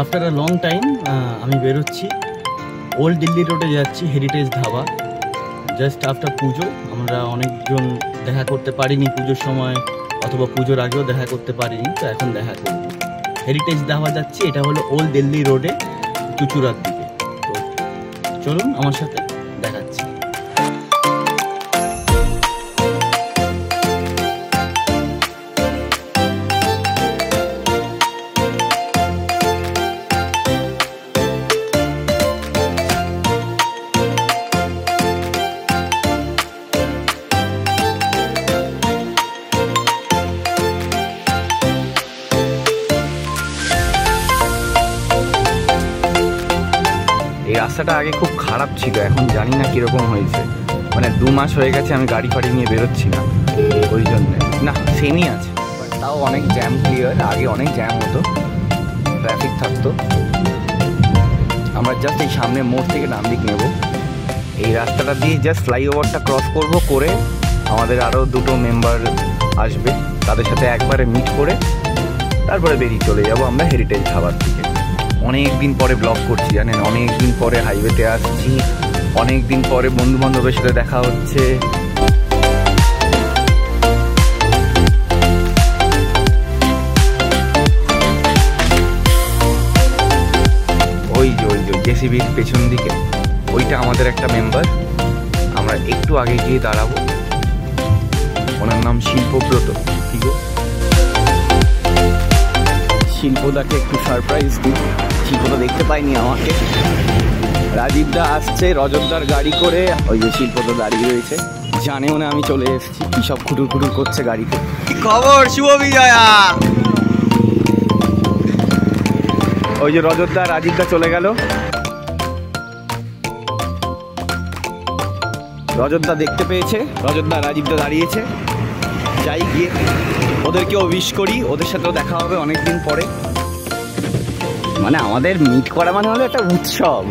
After a long time আমি বেরোচ্ছি, old Delhi রোডে যাচ্ছি, হেরিটেজ ধাবা। জাস্ট আফটার পুজো, আমরা অনেকজন দেখা করতে পারিনি পুজোর সময় অথবা পুজোর আগেও দেখা করতে পারিনি, তো এখন দেখা করব। হেরিটেজ ধাবা যাচ্ছি, এটা হলো ওল্ড দিল্লি রোডে চুচুড়ার দিকে। তো চলুন আমার সাথে, দেখাচ্ছি। এই রাস্তাটা আগে খুব খারাপ ছিল, এখন জানি না কিরকম হয়েছে। মানে 2 মাস হয়ে গেছে আমি গাড়ি ফাড়ি নিয়ে বেরোচ্ছি না, ওই জন্যে। না, সেমই আছে, তাও অনেক জ্যাম ক্লিয়ার। আগে অনেক জ্যাম হতো, ট্রাফিক থাকতো। আমরা জাস্ট এই সামনে মোড় থেকে ডান দিক নেব। এই রাস্তাটা দিয়ে জাস্ট ফ্লাইওভারটা ক্রস করব, করে আমাদের আরও 2টো মেম্বার আসবে, তাদের সাথে একবারে মিট করে তারপরে বেরিয়ে চলে যাব আমরা হেরিটেজ ধাবার দিকে। অনেক দিন পরে ব্লগ করছি, জানেন, অনেক দিন পরে হাইওয়েতে আসছি, অনেক দিন পরে বন্ধু বান্ধবের সাথে দেখা হচ্ছে। ওই যে জেসিবির পেছন দিকে ওইটা আমাদের একটা মেম্বার। আমরা একটু আগে গিয়ে দাঁড়াবো। ওনার নাম শিল্পব্রত। কি গো, শিল্পদাকে একটু সারপ্রাইজ দিই। শিল্পদা দেখতে পাইনি আমাকে। রাজীবদা আসছে রজতদার গাড়ি করে, ওই যে শিল্পদা দাঁড়িয়ে রয়েছে, জানেও না আমি চলে এসেছি। কি সব খুটুর খুটুর করছে গাড়িতে। কি খবর শুভ বিজয়া? ওই যে রজতদা রাজীবদা চলে গেল। রজতদা দেখতে পেয়েছে, রজতদা রাজীবদা দাঁড়িয়েছে। যাই গিয়ে ওদেরকেও উইশ করি, ওদের সাথেও দেখা হবে অনেকদিন পরে। মানে আমাদের মিট করা মানে হলো একটা উৎসব।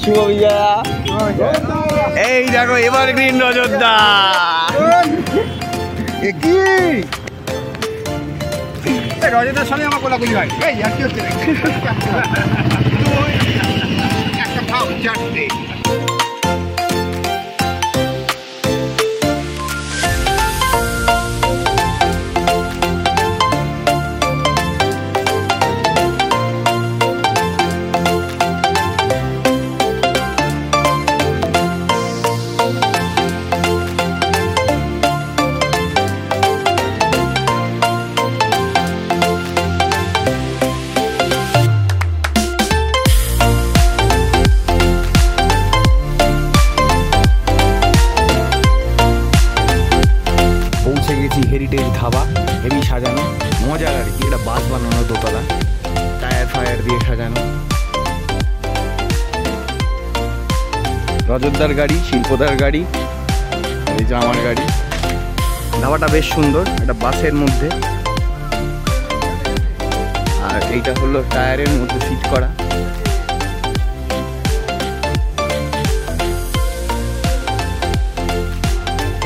শুভ বিজয়া। এই দেখো এভারগ্রিন রজতদা। রজতার সঙ্গে আমার কোলাকুলি হয়। এই আর কি হচ্ছে একটা খাও, চারটে। হেরিটেজ ধাবা, হেভি সাজানো, মজার আর কি। এটা বাস বানানো, দোতলা, টায়ার ফায়ার দিয়ে সাজানো। রজতদার গাড়ি, শিল্পদার গাড়ি, এই যে আমার গাড়ি। ধাবাটা বেশ সুন্দর, এটা বাসের মধ্যে। আর এইটা হলো টায়ারের মধ্যে ফিট করা।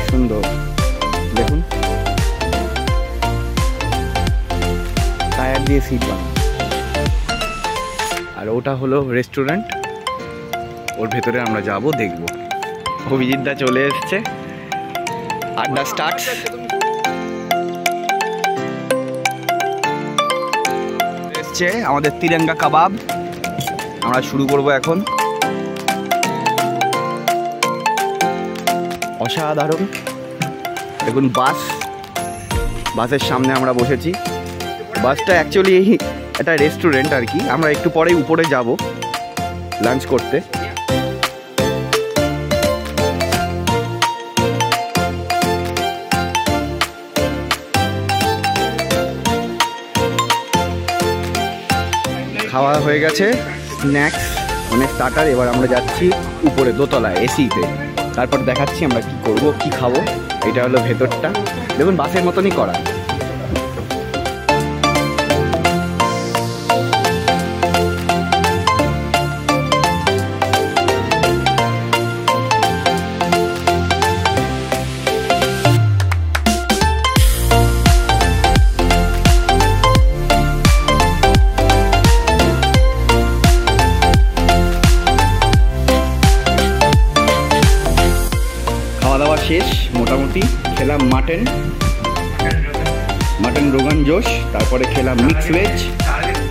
সুন্দর, দেখুন টায়ার দিয়ে সিট বানানো। আর ওটা হলো রেস্টুরেন্ট, ওর ভেতরে আমরা যাব, দেখব। অভিজিৎদা চলে এসছে, আড্ডা স্টার্ট। এসছে আমাদের তিরঙ্গা কাবাব, আমরা শুরু করব এখন। অসাধারণ, দেখুন বাস, বাসের সামনে আমরা বসেছি। বাসটা অ্যাকচুয়ালি একটা রেস্টুরেন্ট আর কি। আমরা একটু পরেই উপরে যাব লাঞ্চ করতে। খাওয়া হয়ে গেছে, স্ন্যাক্স মানে স্টার্টার। এবার আমরা যাচ্ছি উপরে দোতলায় এসিতে, তারপর দেখাচ্ছি আমরা কি করব, কি খাবো। এটা হলো ভেতরটা। দেখুন বাসের মতনই করা। খাওয়া দাওয়া শেষ মোটামুটি। খেলাম মাটন রোগান জোশ, তারপরে খেলাম মিক্স ভেজ,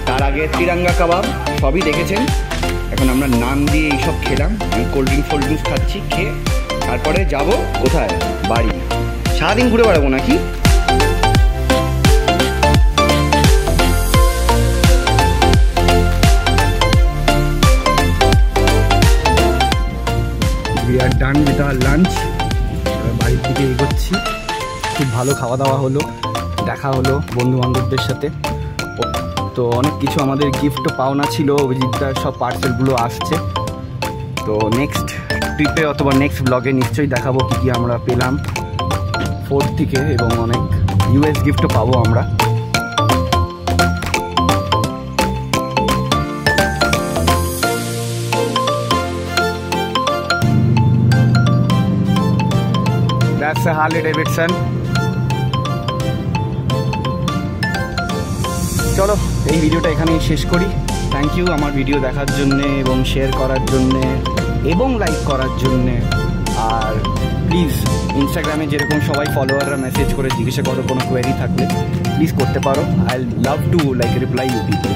তার আগে তিরাঙ্গা কাবাব, সবই দেখেছেন। এখন আমরা নান দিয়ে এইসব খেলাম, আমি কোল্ড ড্রিঙ্কস খাচ্ছি। খেয়ে তারপরে যাব কোথায়? বাড়ি। সারাদিন ঘুরে বেড়াবো নাকি? We are done with our lunch. বাড়ির দিকে এগোচ্ছি। খুব ভালো খাওয়া দাওয়া হলো, দেখা হলো বন্ধু বান্ধবদের সাথে। তো অনেক কিছু আমাদের গিফটও পাওনা ছিল, অভিজিৎদার সব পার্সেলগুলো আসছে। তো নেক্সট ট্রিপে অথবা নেক্সট ব্লগে নিশ্চয়ই দেখাবো কী কী আমরা পেলাম ফোর্ট থেকে, এবং অনেক ইউএস গিফটও পাবো আমরা। That's a Harley Davidson. চলো এই ভিডিওটা এখানেই শেষ করি। থ্যাংক ইউ আমার ভিডিও দেখার জন্যে এবং শেয়ার করার জন্যে এবং লাইক করার জন্যে। আর প্লিজ ইনস্টাগ্রামে যেরকম সবাই ফলোয়াররা মেসেজ করে জিজ্ঞাসা করো কোনো কোয়েরি থাকলে, প্লিজ করতে পারো। I love to reply you people.